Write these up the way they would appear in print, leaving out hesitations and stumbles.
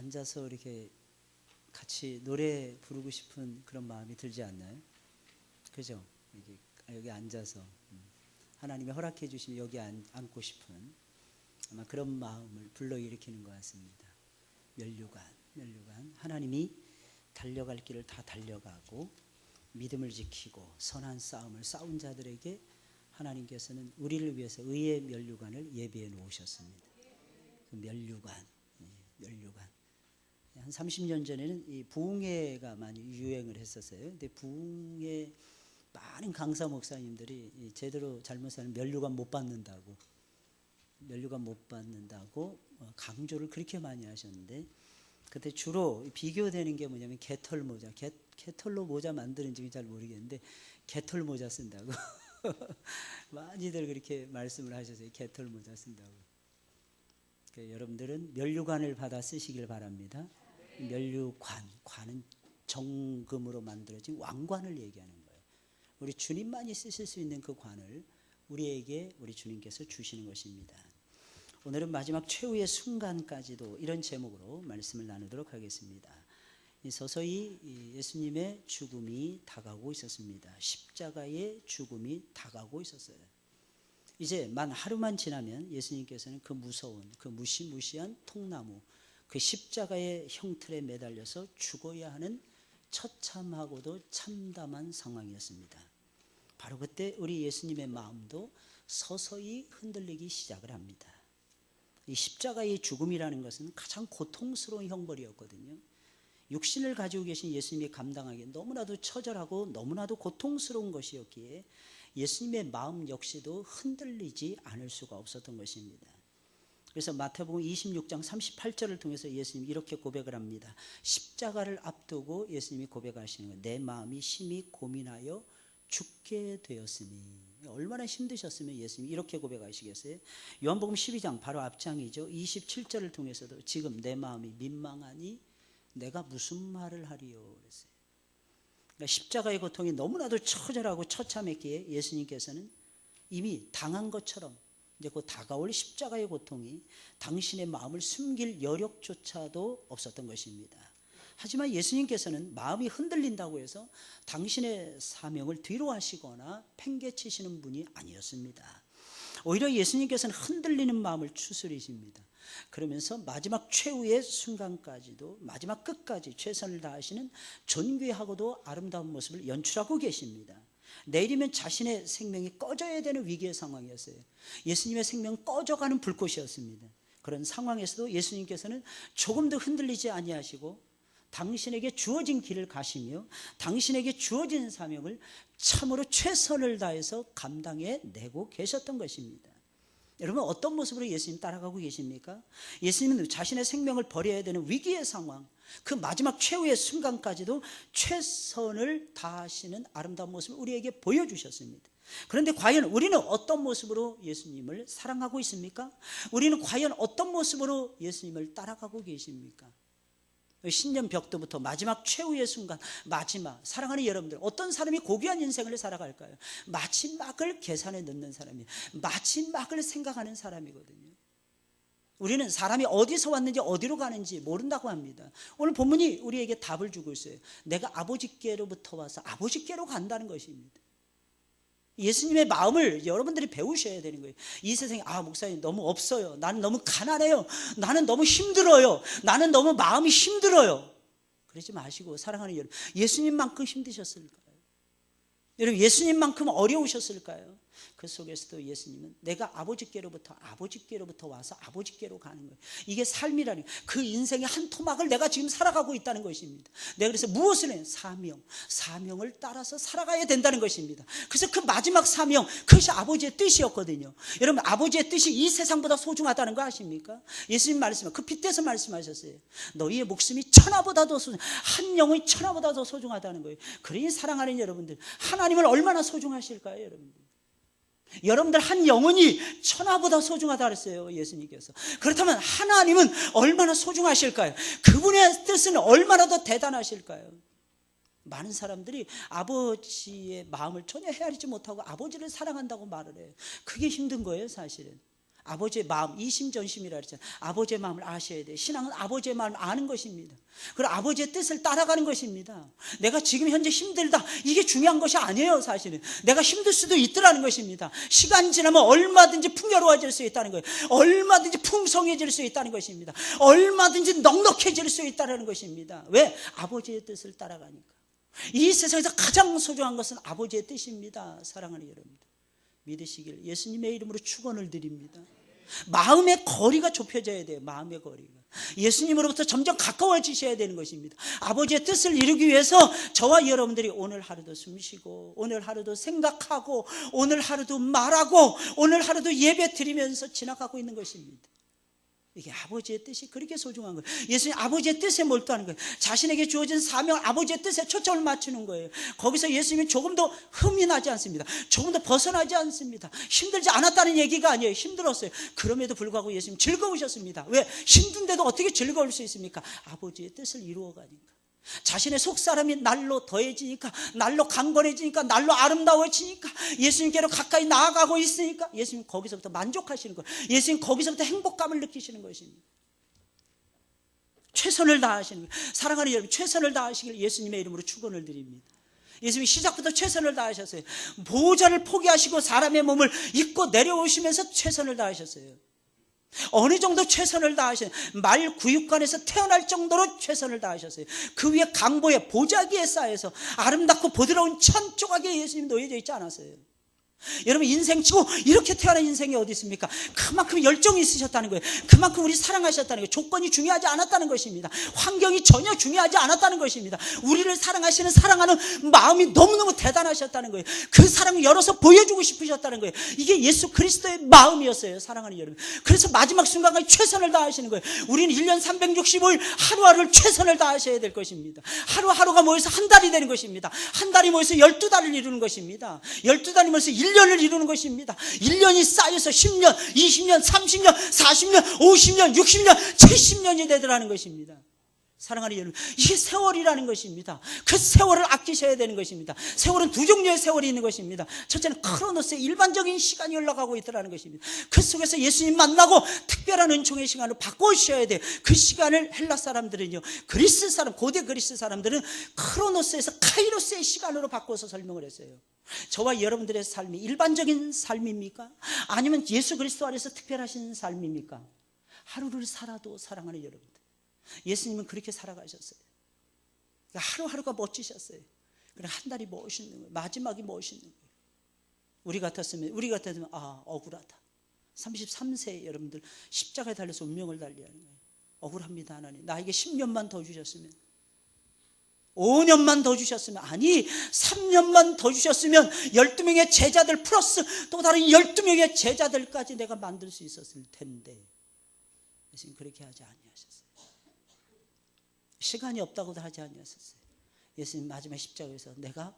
앉아서 이렇게 같이 노래 부르고 싶은 그런 마음이 들지 않나요? 그죠? 여기 앉아서 하나님이 허락해 주시면 여기 앉고 싶은 아마 그런 마음을 불러일으키는 것 같습니다. 면류관 하나님이 달려갈 길을 다 달려가고 믿음을 지키고 선한 싸움을 싸운 자들에게 하나님께서는 우리를 위해서 의의 면류관을 예비해 놓으셨습니다. 그 면류관 한 30년 전에는 이 부흥회가 많이 유행을 했었어요. 근데 부흥회 많은 강사 목사님들이 제대로 잘못 살면 면류관 못 받는다고 강조를 그렇게 많이 하셨는데, 그때 주로 비교되는 게 뭐냐면 개털 모자, 개털로 모자 만드는지 잘 모르겠는데 개털 모자 쓴다고 많이들 그렇게 말씀을 하셨어요. 개털 모자 쓴다고. 그러니까 여러분들은 면류관을 받아 쓰시길 바랍니다. 면류관은 정금으로 만들어진 왕관을 얘기하는 거예요. 우리 주님만이 쓰실 수 있는 그 관을 우리에게 우리 주님께서 주시는 것입니다. 오늘은 마지막 최후의 순간까지도 이런 제목으로 말씀을 나누도록 하겠습니다. 서서히 예수님의 죽음이 다가오고 있었습니다. 십자가의 죽음이 다가오고 있었어요. 이제 만 하루만 지나면 예수님께서는 그 무서운, 그 무시무시한 통나무, 그 십자가의 형틀에 매달려서 죽어야 하는 처참하고도 참담한 상황이었습니다. 바로 그때 우리 예수님의 마음도 서서히 흔들리기 시작을 합니다. 이 십자가의 죽음이라는 것은 가장 고통스러운 형벌이었거든요. 육신을 가지고 계신 예수님이 감당하기에 너무나도 처절하고 너무나도 고통스러운 것이었기에 예수님의 마음 역시도 흔들리지 않을 수가 없었던 것입니다. 그래서 마태복음 26장 38절을 통해서 예수님이 이렇게 고백을 합니다. 십자가를 앞두고 예수님이 고백하시는 거예요. 내 마음이 심히 고민하여 죽게 되었으니. 얼마나 힘드셨으면 예수님이 이렇게 고백하시겠어요? 요한복음 12장 바로 앞장이죠. 27절을 통해서도 지금 내 마음이 민망하니 내가 무슨 말을 하리요 그랬어요. 그러니까 십자가의 고통이 너무나도 처절하고 처참했기에 예수님께서는 이미 당한 것처럼 이제 곧 다가올 십자가의 고통이 당신의 마음을 숨길 여력조차도 없었던 것입니다. 하지만 예수님께서는 마음이 흔들린다고 해서 당신의 사명을 뒤로 하시거나 팽개치시는 분이 아니었습니다. 오히려 예수님께서는 흔들리는 마음을 추스리십니다. 그러면서 마지막 최후의 순간까지도 마지막 끝까지 최선을 다하시는 존귀하고도 아름다운 모습을 연출하고 계십니다. 내일이면 자신의 생명이 꺼져야 되는 위기의 상황이었어요. 예수님의 생명은 꺼져가는 불꽃이었습니다. 그런 상황에서도 예수님께서는 조금도 흔들리지 아니하시고 당신에게 주어진 길을 가시며 당신에게 주어진 사명을 참으로 최선을 다해서 감당해 내고 계셨던 것입니다. 여러분, 어떤 모습으로 예수님 따라가고 계십니까? 예수님은 자신의 생명을 버려야 되는 위기의 상황, 그 마지막 최후의 순간까지도 최선을 다하시는 아름다운 모습을 우리에게 보여주셨습니다. 그런데 과연 우리는 어떤 모습으로 예수님을 사랑하고 있습니까? 우리는 과연 어떤 모습으로 예수님을 따라가고 계십니까? 신년벽도부터 마지막 최후의 순간, 마지막, 사랑하는 여러분들, 어떤 사람이 고귀한 인생을 살아갈까요? 마지막을 계산에 넣는 사람이에요. 마지막을 생각하는 사람이거든요. 우리는 사람이 어디서 왔는지 어디로 가는지 모른다고 합니다. 오늘 본문이 우리에게 답을 주고 있어요. 내가 아버지께로부터 와서 아버지께로 간다는 것입니다. 예수님의 마음을 여러분들이 배우셔야 되는 거예요. 이 세상에 목사님 너무 없어요. 나는 너무 가난해요. 나는 너무 힘들어요. 나는 너무 마음이 힘들어요. 그러지 마시고 사랑하는 여러분, 예수님만큼 힘드셨을까요? 여러분, 예수님만큼 어려우셨을까요? 그 속에서도 예수님은 내가 아버지께로부터 와서 아버지께로 가는 거예요. 이게 삶이라는 거예요. 그 인생의 한 토막을 내가 지금 살아가고 있다는 것입니다. 내가 그래서 무엇을 해요? 사명을 따라서 살아가야 된다는 것입니다. 그래서 그 마지막 사명, 그것이 아버지의 뜻이었거든요. 여러분, 아버지의 뜻이 이 세상보다 소중하다는 거 아십니까? 예수님 그 빗대서 말씀하셨어요. 너희의 목숨이 천하보다도 한 영혼이 천하보다 더 소중하다는 거예요. 그러니 사랑하는 여러분들, 하나님을 얼마나 소중하실까요, 여러분들? 여러분들 한 영혼이 천하보다 소중하다 그랬어요, 예수님께서. 그렇다면 하나님은 얼마나 소중하실까요? 그분의 뜻은 얼마나 더 대단하실까요? 많은 사람들이 아버지의 마음을 전혀 헤아리지 못하고 아버지를 사랑한다고 말을 해요. 그게 힘든 거예요, 사실은. 아버지의 마음, 이심전심이라 그랬잖아요. 아버지의 마음을 아셔야 돼요. 신앙은 아버지의 마음을 아는 것입니다. 그리고 아버지의 뜻을 따라가는 것입니다. 내가 지금 현재 힘들다, 이게 중요한 것이 아니에요. 사실은 내가 힘들 수도 있더라는 것입니다. 시간 지나면 얼마든지 풍요로워질 수 있다는 거예요. 얼마든지 풍성해질 수 있다는 것입니다. 얼마든지 넉넉해질 수 있다는 것입니다. 왜? 아버지의 뜻을 따라가니까. 이 세상에서 가장 소중한 것은 아버지의 뜻입니다. 사랑하는 여러분들, 믿으시길 예수님의 이름으로 축원을 드립니다. 마음의 거리가 좁혀져야 돼요. 마음의 거리가 예수님으로부터 점점 가까워지셔야 되는 것입니다. 아버지의 뜻을 이루기 위해서 저와 여러분들이 오늘 하루도 숨쉬고, 오늘 하루도 생각하고, 오늘 하루도 말하고, 오늘 하루도 예배 드리면서 지나가고 있는 것입니다. 이게 아버지의 뜻이 그렇게 소중한 거예요. 예수님 아버지의 뜻에 몰두하는 거예요. 자신에게 주어진 사명을 아버지의 뜻에 초점을 맞추는 거예요. 거기서 예수님은 조금도 흠이 나지 않습니다. 조금도 벗어나지 않습니다. 힘들지 않았다는 얘기가 아니에요. 힘들었어요. 그럼에도 불구하고 예수님 즐거우셨습니다. 왜? 힘든데도 어떻게 즐거울 수 있습니까? 아버지의 뜻을 이루어가니까. 자신의 속사람이 날로 더해지니까, 날로 강건해지니까, 날로 아름다워지니까, 예수님께로 가까이 나아가고 있으니까 예수님 거기서부터 만족하시는 거예요. 예수님 거기서부터 행복감을 느끼시는 것입니다. 최선을 다하시는 거예요. 사랑하는 여러분, 최선을 다하시길 예수님의 이름으로 축원을 드립니다. 예수님이 시작부터 최선을 다하셨어요. 보호자를 포기하시고 사람의 몸을 입고 내려오시면서 최선을 다하셨어요. 어느 정도 최선을 다하셨어요. 말 구육관에서 태어날 정도로 최선을 다하셨어요. 그 위에 강보에 보자기에 쌓여서 아름답고 부드러운 천 조각에 예수님 놓여져 있지 않았어요. 여러분, 인생치고 이렇게 태어난 인생이 어디 있습니까? 그만큼 열정이 있으셨다는 거예요. 그만큼 우리 사랑하셨다는 거예요. 조건이 중요하지 않았다는 것입니다. 환경이 전혀 중요하지 않았다는 것입니다. 우리를 사랑하시는, 사랑하는 마음이 너무너무 대단하셨다는 거예요. 그 사랑을 열어서 보여주고 싶으셨다는 거예요. 이게 예수 그리스도의 마음이었어요. 사랑하는 여러분, 그래서 마지막 순간까지 최선을 다하시는 거예요. 우리는 1년 365일 하루하루를 최선을 다하셔야 될 것입니다. 하루하루가 모여서 한 달이 되는 것입니다. 한 달이 모여서 12달을 이루는 것입니다. 12달이 모여서 1년을 이루는 것입니다. 1년이 쌓여서 10년, 20년, 30년, 40년, 50년, 60년, 70년이 되더라는 것입니다. 사랑하는 여러분, 이게 세월이라는 것입니다. 그 세월을 아끼셔야 되는 것입니다. 세월은 두 종류의 세월이 있는 것입니다. 첫째는 크로노스의 일반적인 시간이 흘러가고 있더라는 것입니다. 그 속에서 예수님 만나고 특별한 은총의 시간을 바꾸셔야 돼요. 그 시간을 헬라 사람들은요, 그리스 사람, 고대 그리스 사람들은 크로노스에서 카이로스의 시간으로 바꿔서 설명을 했어요. 저와 여러분들의 삶이 일반적인 삶입니까? 아니면 예수 그리스도 안에서 특별하신 삶입니까? 하루를 살아도, 사랑하는 여러분들, 예수님은 그렇게 살아가셨어요. 하루하루가 멋지셨어요. 그래, 한 달이 멋있는 거예요. 마지막이 멋있는 거예요. 우리 같았으면 억울하다. 33세 여러분들 십자가에 달려서 운명을 달리하는 거예요. 억울합니다. 하나님, 나에게 10년만 더 주셨으면, 5년만 더 주셨으면, 아니 3년만 더 주셨으면 12명의 제자들 플러스 또 다른 12명의 제자들까지 내가 만들 수 있었을 텐데, 예수님 그렇게 하지 아니하셨어요. 시간이 없다고도 하지 아니하셨어요. 예수님 마지막 십자가에서 내가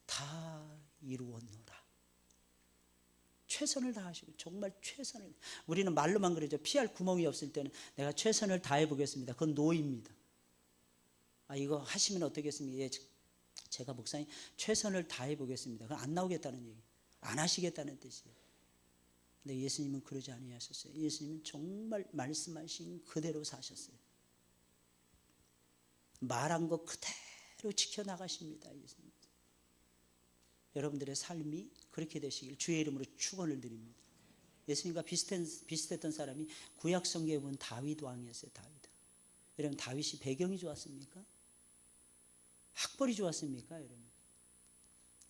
다 이루었노라. 최선을 다하시고, 정말 최선을. 우리는 말로만 그러죠. 피할 구멍이 없을 때는 내가 최선을 다해 보겠습니다. 그건 노입니다. 이거 하시면 어떻겠습니까? 예, 제가 목사님 최선을 다해 보겠습니다. 그건 안 나오겠다는 얘기, 안 하시겠다는 뜻이에요. 근데 예수님은 그러지 아니하셨어요. 예수님은 정말 말씀하신 그대로 사셨어요. 말한 것 그대로 지켜나가십니다. 예수님. 여러분들의 삶이 그렇게 되시길 주의 이름으로 축원을 드립니다. 예수님과 비슷했던 사람이 구약 성경에 보면 다윗 왕이었어요. 다윗. 여러분, 다윗이 배경이 좋았습니까? 학벌이 좋았습니까? 여러분,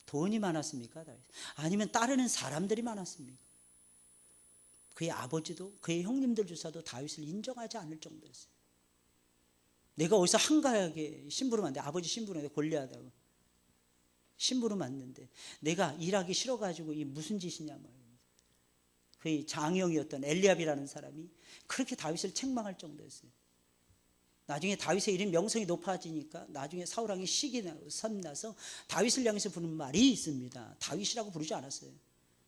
돈이 많았습니까? 다윗? 아니면 따르는 사람들이 많았습니까? 그의 아버지도 그의 형님들 조차도 다윗을 인정하지 않을 정도였어요. 내가 어디서 한가하게 심부름하는데, 아버지 심부름하는데 골리앗하고 심부름 맞는데 내가 일하기 싫어가지고 이 무슨 짓이냐 말이에요. 그의 장형이었던 엘리압이라는 사람이 그렇게 다윗을 책망할 정도였어요. 나중에 다윗의 이름 명성이 높아지니까 나중에 사울 왕이 식이 나고 선나서 다윗을 향해서 부르는 말이 있습니다. 다윗이라고 부르지 않았어요.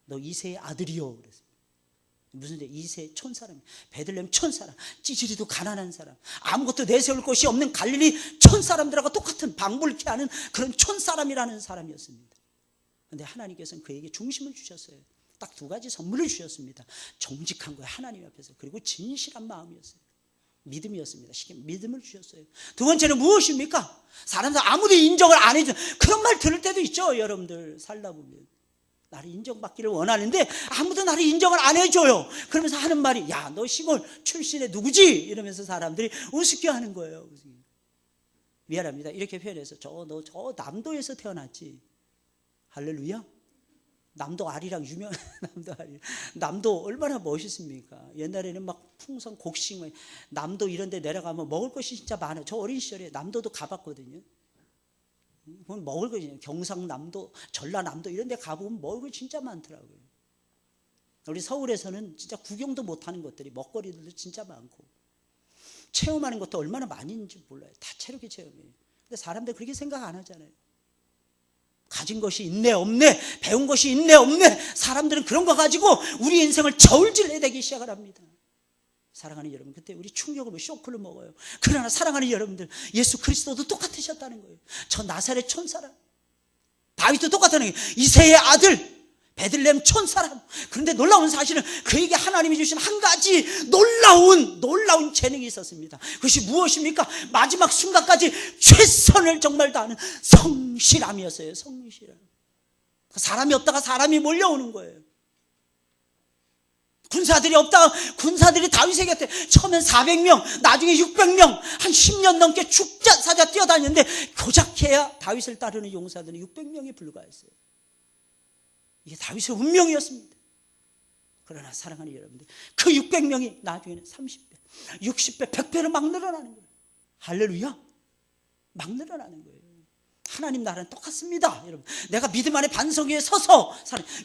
너 이새의 아들이요 그랬습니다. 무슨 이새 촌사람, 베들레헴 촌사람, 찌질이도 가난한 사람, 아무것도 내세울 곳이 없는 갈릴리 촌사람들하고 똑같은 방불케 하는 그런 촌사람이라는 사람이었습니다. 그런데 하나님께서는 그에게 중심을 주셨어요. 딱 두 가지 선물을 주셨습니다. 정직한 거예요, 하나님 앞에서. 그리고 진실한 마음이었어요. 믿음이었습니다. 믿음을 주셨어요. 두 번째는 무엇입니까? 사람들 아무리 인정을 안 해줘. 그런 말 들을 때도 있죠, 여러분들. 살다 보면. 나를 인정받기를 원하는데 아무도 나를 인정을 안 해줘요. 그러면서 하는 말이, 야, 너 시골 출신의 누구지? 이러면서 사람들이 우습게 하는 거예요. 미안합니다. 이렇게 표현해서, 너 저 남도에서 태어났지. 할렐루야. 남도 아리랑 유명한 남도 아리랑. 남도 얼마나 멋있습니까? 옛날에는 막 풍성 곡식, 남도 이런 데 내려가면 먹을 것이 진짜 많아요. 저 어린 시절에 남도도 가봤거든요. 먹을 것이, 경상남도, 전라남도 이런 데 가보면 먹을 거 진짜 많더라고요. 우리 서울에서는 진짜 구경도 못하는 것들이, 먹거리들도 진짜 많고 체험하는 것도 얼마나 많이 있는지 몰라요. 다채롭게 체험해요. 근데 사람들 그렇게 생각 안 하잖아요. 가진 것이 있네 없네, 배운 것이 있네 없네, 사람들은 그런 거 가지고 우리 인생을 저울질내대기 시작을 합니다. 사랑하는 여러분, 그때 우리 충격을, 쇼크를 먹어요. 그러나 사랑하는 여러분들, 예수 그리스도도 똑같으셨다는 거예요. 저 나사렛 촌사람, 다윗도 똑같다는 거예요. 이새의 아들, 베들레헴 촌사람. 그런데 놀라운 사실은 그에게 하나님이 주신 한 가지 놀라운 재능이 있었습니다. 그것이 무엇입니까? 마지막 순간까지 최선을 정말 다하는 성실함이었어요. 성실함. 사람이 없다가 사람이 몰려오는 거예요. 군사들이 없다가 군사들이 다윗에게 곁에 처음엔 400명, 나중에 600명, 한 10년 넘게 죽자사자 뛰어다녔는데 고작해야 다윗을 따르는 용사들은 600명에 불과했어요. 이게 다윗의 운명이었습니다. 그러나 사랑하는 여러분들, 그 600명이 나중에는 30배, 60배, 100배로 막 늘어나는 거예요. 할렐루야. 막 늘어나는 거예요. 하나님 나라는 똑같습니다, 여러분. 내가 믿음 안에 반석 위에 서서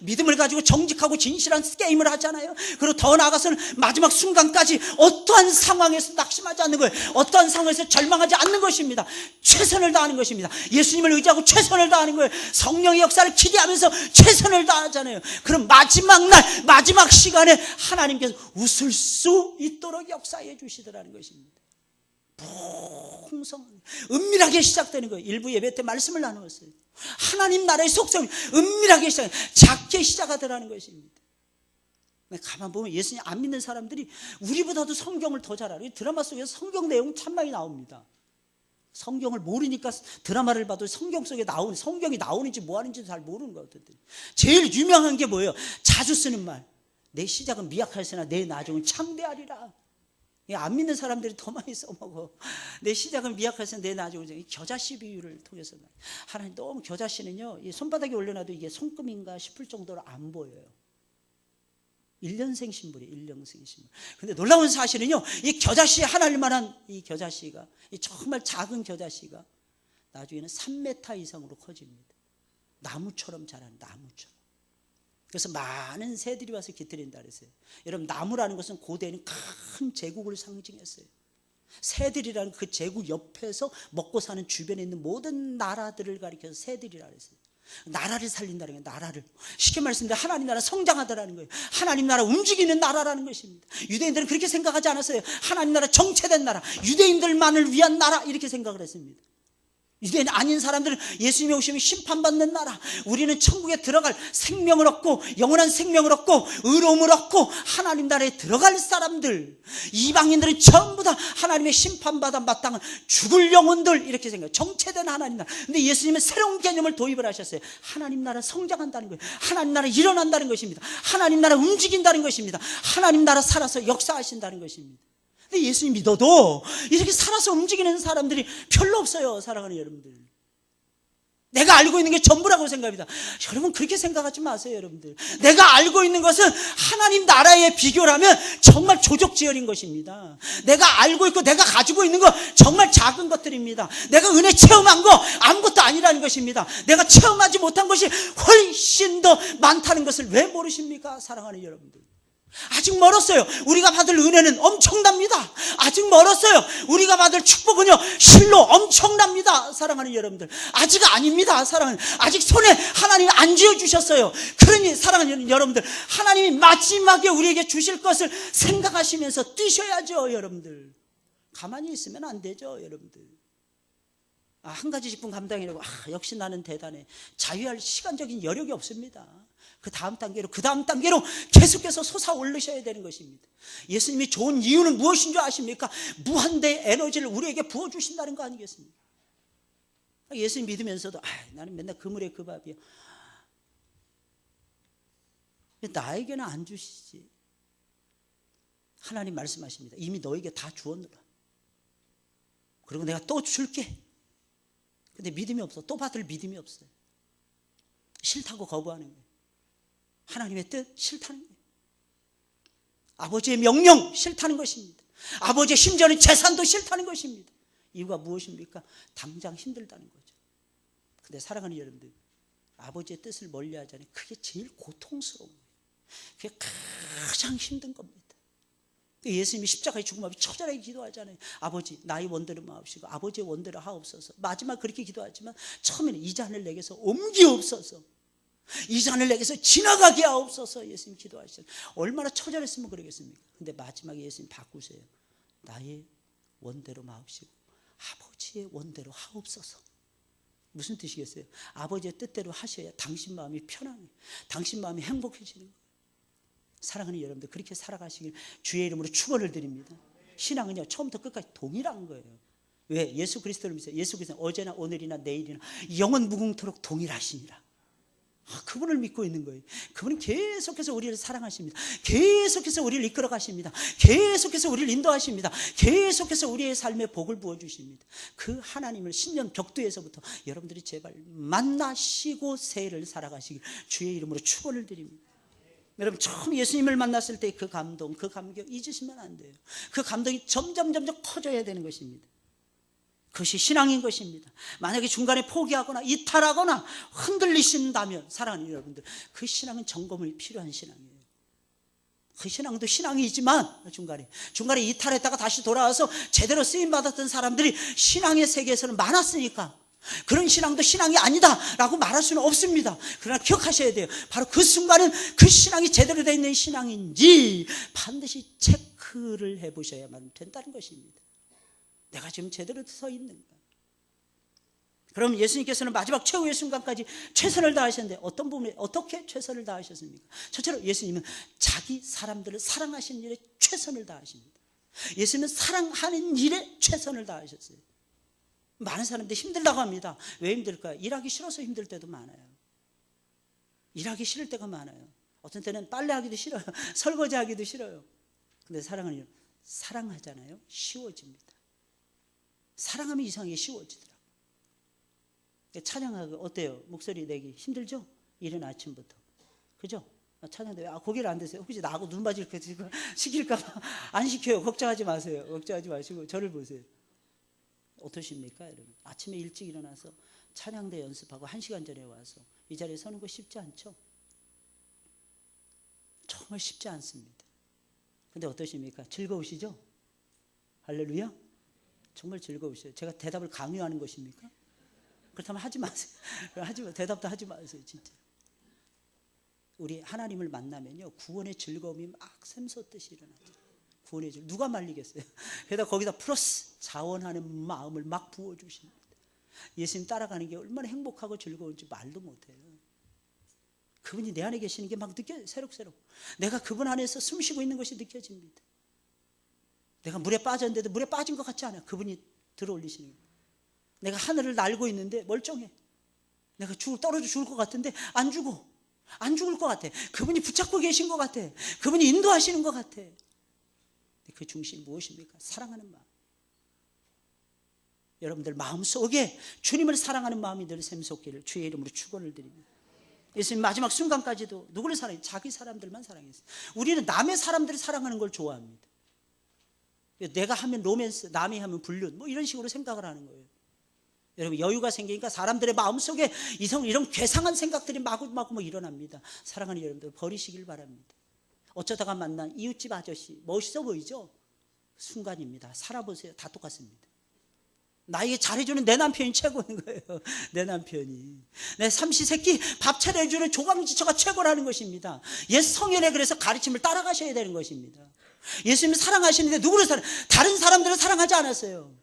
믿음을 가지고 정직하고 진실한 게임을 하잖아요. 그리고 더 나아가서는 마지막 순간까지 어떠한 상황에서 낙심하지 않는 거예요. 어떠한 상황에서 절망하지 않는 것입니다. 최선을 다하는 것입니다. 예수님을 의지하고 최선을 다하는 거예요. 성령의 역사를 기대하면서 최선을 다하잖아요. 그럼 마지막 날, 마지막 시간에 하나님께서 웃을 수 있도록 역사해 주시더라는 것입니다. 풍성한, 은밀하게 시작되는 거예요. 일부 예배 때 말씀을 나누었어요. 하나님 나라의 속성이 은밀하게 작게 시작하더라는 것입니다. 가만 보면 예수님 안 믿는 사람들이 우리보다도 성경을 더 잘 알아요. 드라마 속에서 성경 내용 참 많이 나옵니다. 성경을 모르니까 드라마를 봐도 성경 속에 나오는, 성경이 나오는지 뭐 하는지 잘 모르는 것 같은데, 제일 유명한 게 뭐예요? 자주 쓰는 말, 내 시작은 미약할으나 내 나중은 창대하리라. 안 믿는 사람들이 더 많이 써먹어. 내 시작은 미약해서 내 나중은, 겨자씨 비유를 통해서. 하나님 너무, 겨자씨는요, 손바닥에 올려놔도 이게 손금인가 싶을 정도로 안 보여요. 1년생 신물이에요. 1년생 신물. 근데 놀라운 사실은요, 이 겨자씨, 하나님만한 이 겨자씨가, 이 정말 작은 겨자씨가 나중에는 3m 이상으로 커집니다. 나무처럼 자라는, 나무처럼. 그래서 많은 새들이 와서 깃들인다 그랬어요. 여러분, 나무라는 것은 고대에는 큰 제국을 상징했어요. 새들이라는 그 제국 옆에서 먹고 사는 주변에 있는 모든 나라들을 가리켜서 새들이라 그랬어요. 나라를 살린다는 거예요. 나라를. 쉽게 말씀드리면 하나님 나라 성장하더라는 거예요. 하나님 나라 움직이는 나라라는 것입니다. 유대인들은 그렇게 생각하지 않았어요. 하나님 나라 정체된 나라, 유대인들만을 위한 나라, 이렇게 생각을 했습니다. 유대인 아닌 사람들은 예수님이 오시면 심판받는 나라, 우리는 천국에 들어갈 생명을 얻고 영원한 생명을 얻고 의로움을 얻고 하나님 나라에 들어갈 사람들, 이방인들은 전부 다 하나님의 심판받아 마땅한 죽을 영혼들, 이렇게 생각해요. 정체된 하나님 나라. 근데 예수님은 새로운 개념을 도입을 하셨어요. 하나님 나라 성장한다는 거예요. 하나님 나라 일어난다는 것입니다. 하나님 나라 움직인다는 것입니다. 하나님 나라 살아서 역사하신다는 것입니다. 근데 예수님 믿어도 이렇게 살아서 움직이는 사람들이 별로 없어요. 사랑하는 여러분들, 내가 알고 있는 게 전부라고 생각합니다. 여러분, 그렇게 생각하지 마세요. 여러분들, 내가 알고 있는 것은 하나님 나라에 비교라면 정말 조족지혈인 것입니다. 내가 알고 있고 내가 가지고 있는 거 정말 작은 것들입니다. 내가 은혜 체험한 거 아무것도 아니라는 것입니다. 내가 체험하지 못한 것이 훨씬 더 많다는 것을 왜 모르십니까? 사랑하는 여러분들, 아직 멀었어요. 우리가 받을 은혜는 엄청납니다. 아직 멀었어요. 우리가 받을 축복은요, 실로 엄청납니다. 사랑하는 여러분들, 아직 아닙니다. 사랑하는, 아직 손에 하나님 안 쥐어주셨어요. 그러니 사랑하는 여러분들, 하나님이 마지막에 우리에게 주실 것을 생각하시면서 뛰셔야죠. 여러분들, 가만히 있으면 안 되죠. 여러분들, 한 가지 직분 감당이라고 역시 나는 대단해. 자유할 시간적인 여력이 없습니다. 그 다음 단계로 계속해서 솟아오르셔야 되는 것입니다. 예수님이 좋은 이유는 무엇인 줄 아십니까? 무한대의 에너지를 우리에게 부어주신다는 거 아니겠습니까? 예수님 믿으면서도 나는 맨날 그물에 그 밥이야. 왜 나에게는 안 주시지? 하나님 말씀하십니다. 이미 너에게 다 주었노라. 그리고 내가 또 줄게. 근데 믿음이 없어. 또 받을 믿음이 없어요. 싫다고 거부하는 거예요. 하나님의 뜻 싫다는 거예요. 아버지의 명령 싫다는 것입니다. 아버지의 심지어는 재산도 싫다는 것입니다. 이유가 무엇입니까? 당장 힘들다는 거죠. 근데 사랑하는 여러분들, 아버지의 뜻을 멀리하자니 그게 제일 고통스러운 거예요. 그게 가장 힘든 겁니다. 예수님이 십자가의 죽음 앞에 처절하게 기도하잖아요. 아버지 나의 원대로 마옵시고 아버지의 원대로 하옵소서. 마지막 그렇게 기도하지만 처음에는 이 잔을 내게서 옮기옵소서, 이 잔을 내게서 지나가게 하옵소서 예수님 기도하시잖아요. 얼마나 처절했으면 그러겠습니까? 근데 마지막에 예수님 바꾸세요. 나의 원대로 마옵시고 아버지의 원대로 하옵소서. 무슨 뜻이겠어요? 아버지의 뜻대로 하셔야 당신 마음이 편안해요. 당신 마음이 행복해지는 거예요. 사랑하는 여러분들, 그렇게 살아가시길 주의 이름으로 축원을 드립니다. 신앙은요 처음부터 끝까지 동일한 거예요. 왜? 예수 그리스도를 믿어요. 예수 그리스도는 어제나 오늘이나 내일이나 영원 무궁토록 동일하시니라. 그분을 믿고 있는 거예요. 그분은 계속해서 우리를 사랑하십니다. 계속해서 우리를 이끌어 가십니다. 계속해서 우리를 인도하십니다. 계속해서 우리의 삶에 복을 부어주십니다. 그 하나님을 신년 벽두에서부터 여러분들이 제발 만나시고 새해를 살아가시길 주의 이름으로 축원을 드립니다. 여러분, 처음 예수님을 만났을 때 그 감동, 그 감격 잊으시면 안 돼요. 그 감동이 점점 커져야 되는 것입니다. 그것이 신앙인 것입니다. 만약에 중간에 포기하거나 이탈하거나 흔들리신다면 사랑하는 여러분들, 그 신앙은 점검이 필요한 신앙이에요. 그 신앙도 신앙이지만 중간에 이탈했다가 다시 돌아와서 제대로 쓰임받았던 사람들이 신앙의 세계에서는 많았으니까 그런 신앙도 신앙이 아니다라고 말할 수는 없습니다. 그러나 기억하셔야 돼요. 바로 그 순간은 그 신앙이 제대로 되어 있는 신앙인지 반드시 체크를 해보셔야만 된다는 것입니다. 내가 지금 제대로 서 있는가? 그럼 예수님께서는 마지막 최후의 순간까지 최선을 다하셨는데 어떤 부분에 어떻게 최선을 다하셨습니까? 첫째로 예수님은 자기 사람들을 사랑하시는 일에 최선을 다하십니다. 예수님은 사랑하는 일에 최선을 다하셨어요. 많은 사람들이 힘들다고 합니다. 왜 힘들까요? 일하기 싫어서 힘들 때도 많아요. 일하기 싫을 때가 많아요. 어떤 때는 빨래하기도 싫어요. 설거지하기도 싫어요. 근데 사랑은 사랑하잖아요. 쉬워집니다. 사랑하면 이상하게 쉬워지더라고요. 찬양하고 어때요? 목소리 내기 힘들죠? 이른 아침부터. 그죠? 찬양대 고개를 안 드세요. 혹시 나하고 눈맞이를 시킬까 봐 안 시켜요. 걱정하지 마세요. 걱정하지 마시고 저를 보세요. 어떠십니까, 여러분? 아침에 일찍 일어나서 찬양대 연습하고 1시간 전에 와서 이 자리에 서는 거 쉽지 않죠? 정말 쉽지 않습니다. 근데 어떠십니까? 즐거우시죠? 할렐루야? 정말 즐거우셔요. 제가 대답을 강요하는 것입니까? 그렇다면 하지 마세요. 대답도 하지 마세요, 진짜. 우리 하나님을 만나면요, 구원의 즐거움이 막 샘솟듯이 일어나죠. 구원의 즐거움. 누가 말리겠어요? 게다가 거기다 플러스 자원하는 마음을 막 부어주십니다. 예수님 따라가는 게 얼마나 행복하고 즐거운지 말도 못해요. 그분이 내 안에 계시는 게 막 느껴져요. 새록새록. 내가 그분 안에서 숨쉬고 있는 것이 느껴집니다. 내가 물에 빠졌는데도 물에 빠진 것 같지 않아요. 그분이 들어올리시는 거예요. 내가 하늘을 날고 있는데 멀쩡해. 내가 떨어져 죽을 것 같은데 안 죽어. 안 죽을 것 같아. 그분이 붙잡고 계신 것 같아. 그분이 인도하시는 것 같아. 그 중심이 무엇입니까? 사랑하는 마음. 여러분들 마음속에 주님을 사랑하는 마음이 늘 샘솟기를 주의 이름으로 축원을 드립니다. 예수님 마지막 순간까지도 누구를 사랑해요? 자기 사람들만 사랑했어요. 우리는 남의 사람들을 사랑하는 걸 좋아합니다. 내가 하면 로맨스, 남이 하면 불륜, 뭐 이런 식으로 생각을 하는 거예요. 여러분, 여유가 생기니까 사람들의 마음속에 이런 괴상한 생각들이 마구마구 일어납니다. 사랑하는 여러분들, 버리시길 바랍니다. 어쩌다가 만난 이웃집 아저씨 멋있어 보이죠? 순간입니다. 살아보세요. 다 똑같습니다. 나에게 잘해주는 내 남편이 최고인 거예요. 내 남편이. 내 삼시세끼 밥 차려주는 조강지처가 최고라는 것입니다. 옛 성현의 그래서 가르침을 따라가셔야 되는 것입니다. 예수님을 사랑하시는데 누구를 다른 사람들을 사랑하지 않았어요.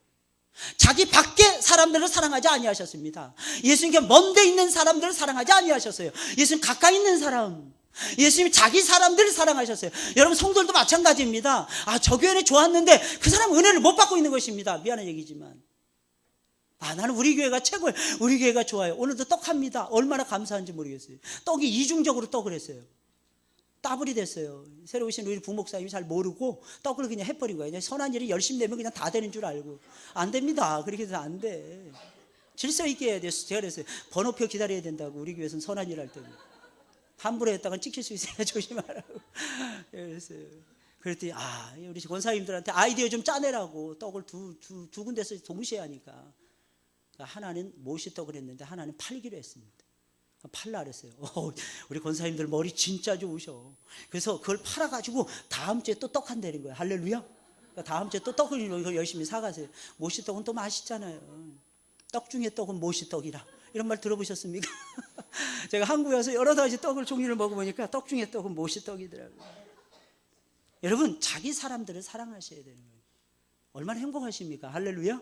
자기 밖에 사람들을 사랑하지 아니하셨습니다. 예수님께 먼데 있는 사람들을 사랑하지 아니하셨어요. 예수님 가까이 있는 사람, 예수님이 자기 사람들을 사랑하셨어요. 여러분 성도들도 마찬가지입니다. 저 교회는 좋았는데 그 사람 은혜를 못 받고 있는 것입니다. 미안한 얘기지만 나는 우리 교회가 최고예요. 우리 교회가 좋아요. 오늘도 떡합니다. 얼마나 감사한지 모르겠어요. 떡이 이중적으로 떡을 했어요. 따블이 됐어요. 새로 오신 우리 부목사님이 잘 모르고 떡을 그냥 해버린 거예요. 그냥 선한 일이 열심히 내면 그냥 다 되는 줄 알고. 안 됩니다. 그렇게 해서 안 돼. 질서 있게 해야 돼요. 제가 그랬어요. 번호표 기다려야 된다고. 우리 교회에서는 선한 일 할 때는. 함부로 했다가 찍힐 수 있으니까 조심하라고. 그랬어요. 그랬더니 우리 권사님들한테 아이디어 좀 짜내라고. 떡을 두 군데서 동시에 하니까. 하나는 모시떡을 했는데 하나는 팔기로 했습니다. 팔라 그랬어요. 우리 권사님들 머리 진짜 좋으셔. 그래서 그걸 팔아가지고 다음 주에 또 떡 한다는 거예요. 할렐루야. 다음 주에 또 떡을 열심히 사가세요. 모시떡은 또 맛있잖아요. 떡 중에 떡은 모시떡이라. 이런 말 들어보셨습니까? 제가 한국에 와서 여러 가지 떡을 종류를 먹어보니까 떡 중에 떡은 모시떡이더라고요. 여러분 자기 사람들을 사랑하셔야 되는 거예요. 얼마나 행복하십니까? 할렐루야.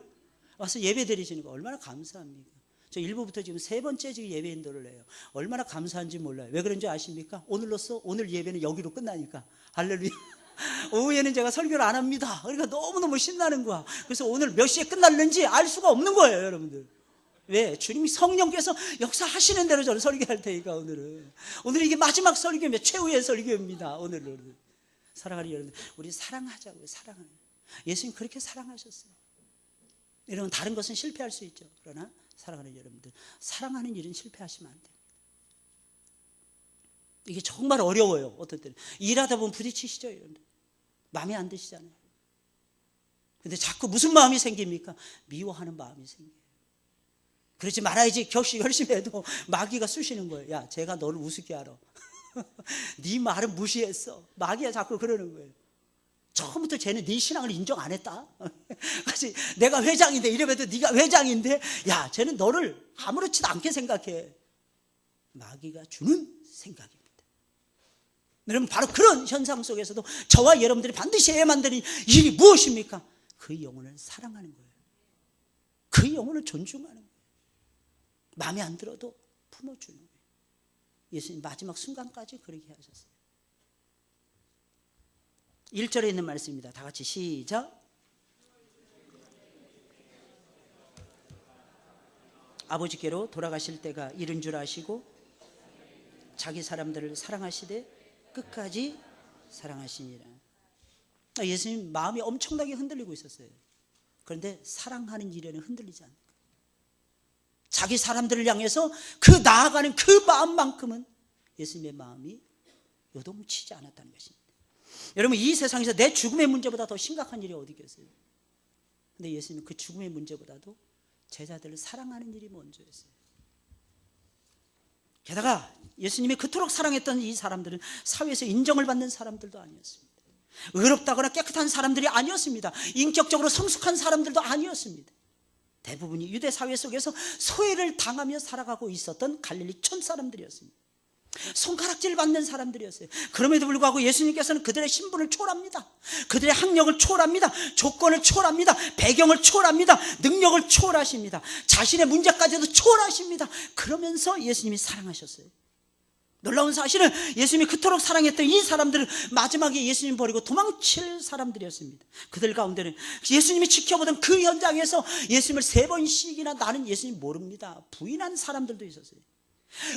와서 예배 드리시는 거 얼마나 감사합니까? 저 1부부터 지금 3번째 지금 예배 인도를 해요. 얼마나 감사한지 몰라요. 왜 그런지 아십니까? 오늘 예배는 여기로 끝나니까. 할렐루야. 오후에는 제가 설교를 안 합니다. 그러니까 너무너무 신나는 거야. 그래서 오늘 몇 시에 끝날는지 알 수가 없는 거예요, 여러분들. 왜? 주님이 성령께서 역사하시는 대로 저는 설교할 테니까 오늘은. 오늘 이게 마지막 설교입니다. 최후의 설교입니다. 오늘은. 사랑하는 여러분들, 우리 사랑하자고요. 사랑하는. 예수님 그렇게 사랑하셨어요. 여러분 다른 것은 실패할 수 있죠. 그러나 사랑하는 여러분들, 사랑하는 일은 실패하시면 안 돼요. 이게 정말 어려워요. 어떨 때는 일하다 보면 부딪히시죠, 여러분들. 마음에 안 드시잖아요. 근데 자꾸 무슨 마음이 생깁니까? 미워하는 마음이 생겨요. 그러지 말아야지. 열심히 해도 마귀가 쑤시는 거예요. 야, 제가 너를 우습게 알아. 네 말은 무시했어. 마귀가 자꾸 그러는 거예요. 처음부터 쟤는 네 신앙을 인정 안 했다. 그래서 내가 회장인데 이래봬도 네가 회장인데 야, 쟤는 너를 아무렇지도 않게 생각해. 마귀가 주는 생각입니다. 여러분 바로 그런 현상 속에서도 저와 여러분들이 반드시 해야만 되는 일이 무엇입니까? 그 영혼을 사랑하는 거예요. 그 영혼을 존중하는 거예요. 마음에 안 들어도 품어주는 거예요. 예수님 마지막 순간까지 그렇게 하셨어요. 1절에 있는 말씀입니다. 다 같이 시작. 아버지께로 돌아가실 때가 이른 줄 아시고 자기 사람들을 사랑하시되 끝까지 사랑하시니라. 예수님 마음이 엄청나게 흔들리고 있었어요. 그런데 사랑하는 일에는 흔들리지 않는 거예요. 자기 사람들을 향해서 그 나아가는 그 마음만큼은 예수님의 마음이 요동치지 않았다는 것입니다. 여러분 이 세상에서 내 죽음의 문제보다 더 심각한 일이 어디 있겠어요? 근데 예수님은 그 죽음의 문제보다도 제자들을 사랑하는 일이 먼저였어요. 게다가 예수님이 그토록 사랑했던 이 사람들은 사회에서 인정을 받는 사람들도 아니었습니다. 의롭다거나 깨끗한 사람들이 아니었습니다. 인격적으로 성숙한 사람들도 아니었습니다. 대부분이 유대 사회 속에서 소외를 당하며 살아가고 있었던 갈릴리촌 사람들이었습니다. 손가락질 받는 사람들이었어요. 그럼에도 불구하고 예수님께서는 그들의 신분을 초월합니다. 그들의 학력을 초월합니다. 조건을 초월합니다. 배경을 초월합니다. 능력을 초월하십니다. 자신의 문제까지도 초월하십니다. 그러면서 예수님이 사랑하셨어요. 놀라운 사실은 예수님이 그토록 사랑했던 이 사람들은 마지막에 예수님 버리고 도망칠 사람들이었습니다. 그들 가운데는 예수님이 지켜보던 그 현장에서 예수님을 3번씩이나 나는 예수님 모릅니다 부인한 사람들도 있었어요.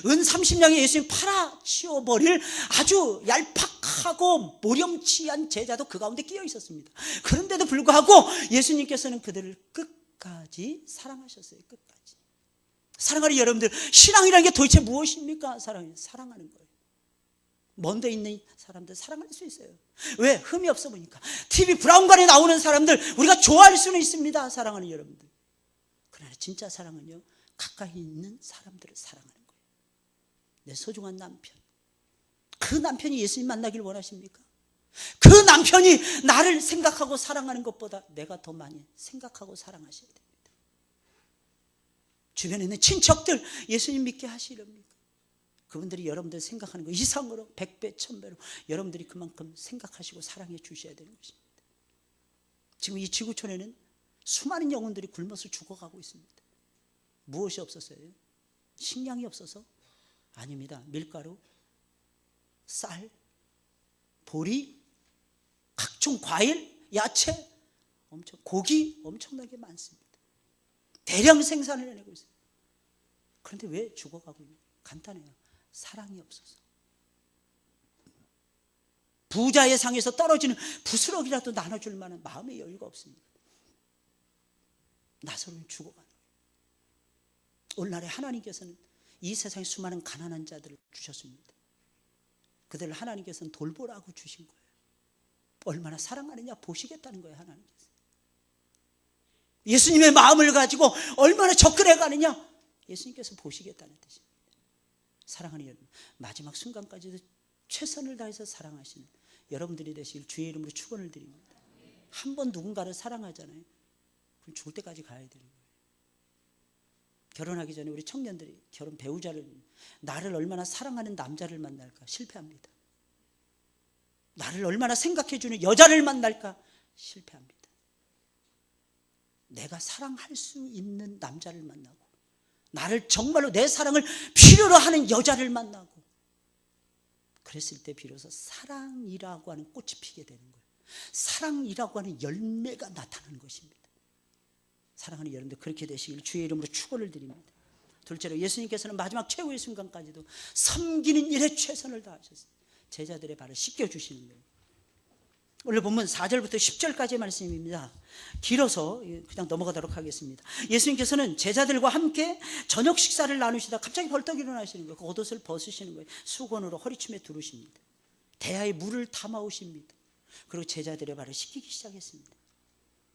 은 30냥에 예수님 팔아치워버릴 아주 얄팍하고 모렴치한 제자도 그 가운데 끼어 있었습니다. 그런데도 불구하고 예수님께서는 그들을 끝까지 사랑하셨어요. 끝까지. 사랑하는 여러분들, 신앙이라는 게 도대체 무엇입니까? 사랑하는 거예요. 먼데 있는 사람들 사랑할 수 있어요. 왜? 흠이 없어 보니까. TV 브라운관에 나오는 사람들 우리가 좋아할 수는 있습니다. 사랑하는 여러분들. 그러나 진짜 사랑은요, 가까이 있는 사람들을 사랑하는 거예요. 내 소중한 남편, 그 남편이 예수님 만나길 원하십니까? 그 남편이 나를 생각하고 사랑하는 것보다 내가 더 많이 생각하고 사랑하셔야 됩니다. 주변에 있는 친척들 예수님 믿게 하시렵니까? 그분들이 여러분들 생각하는 것 이상으로 100배, 1000배로 여러분들이 그만큼 생각하시고 사랑해 주셔야 되는 것입니다. 지금 이 지구촌에는 수많은 영혼들이 굶어서 죽어가고 있습니다. 무엇이 없었어요? 식량이 없어서? 아닙니다. 밀가루, 쌀, 보리, 각종 과일, 야채, 고기 엄청나게 많습니다. 대량 생산을 해내고 있어요. 그런데 왜 죽어가고 있냐? 간단해요. 사랑이 없어서. 부자의 상에서 떨어지는 부스러기라도 나눠줄 만한 마음의 여유가 없습니다. 나서는 죽어가는 거예요. 오늘날에 하나님께서는 이 세상에 수많은 가난한 자들을 주셨습니다. 그들을 하나님께서는 돌보라고 주신 거예요. 얼마나 사랑하느냐 보시겠다는 거예요. 하나님께서. 예수님의 마음을 가지고 얼마나 접근해 가느냐 예수님께서 보시겠다는 뜻입니다. 사랑하는 여러분, 마지막 순간까지도 최선을 다해서 사랑하시는 여러분들이 되시길 주의 이름으로 축원을 드립니다. 한 번 누군가를 사랑하잖아요. 그럼 죽을 때까지 가야 되는 거예요. 결혼하기 전에 우리 청년들이 결혼 배우자를, 나를 얼마나 사랑하는 남자를 만날까 실패합니다. 나를 얼마나 생각해주는 여자를 만날까 실패합니다. 내가 사랑할 수 있는 남자를 만나고, 나를 정말로 내 사랑을 필요로 하는 여자를 만나고, 그랬을 때 비로소 사랑이라고 하는 꽃이 피게 되는 거예요. 사랑이라고 하는 열매가 나타나는 것입니다. 사랑하는 여러분들, 그렇게 되시길 주의 이름으로 축원을 드립니다. 둘째로, 예수님께서는 마지막 최후의 순간까지도 섬기는 일에 최선을 다하셨어요. 제자들의 발을 씻겨주시는 거예요. 오늘 본문 4절부터 10절까지의 말씀입니다. 길어서 그냥 넘어가도록 하겠습니다. 예수님께서는 제자들과 함께 저녁 식사를 나누시다 갑자기 벌떡 일어나시는 거예요. 그 겉옷을 벗으시는 거예요. 수건으로 허리춤에 두르십니다. 대야에 물을 담아오십니다. 그리고 제자들의 발을 씻기기 시작했습니다.